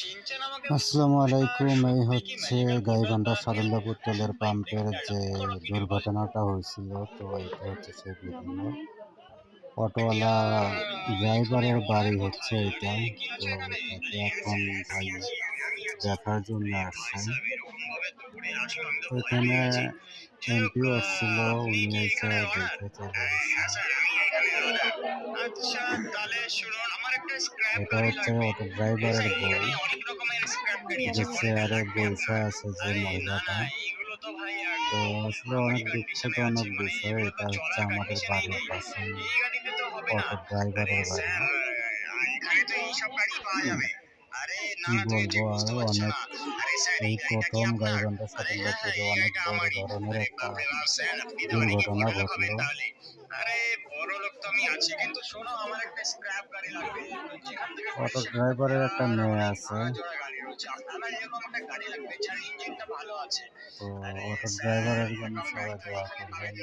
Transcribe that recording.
আসসালামু আলাইকুম। এই হচ্ছে গাইবান্ধা সাদুল্লাপুর তেলের পাম্পের যে দুর্ঘটনাটা হয়েছিল, তো এটা হচ্ছে সেই ভিডিও। অটোওয়ালা ড্রাইভারের বাড়ি হচ্ছে এটা, তো তাকে এখন ভাই দেখার জন্য আসছেন। এখানে এমপিও আসছিল, উনি এসে দেখে চলে গেছেন। এটা হচ্ছে অটো ড্রাইভারের বউ, যে চেয়ারে বসে আছে যে মহিলাটা। তো আসলে অনেক দুঃখজনক বিষয়, এটা হচ্ছে আমাদের বাড়ির পাশে অটো ড্রাইভারের বাড়ি। কি বলবো আর, অনেক এই প্রথম গাইবান্ধা সাদুল্লাপুরে অনেক বড় ধরনের একটা দুর্ঘটনা ঘটলো। অটো ড্রাইভারের একটা মেয়ে আছে, তো অটো ড্রাইভারের জন্য সবাই দোয়া করবেন।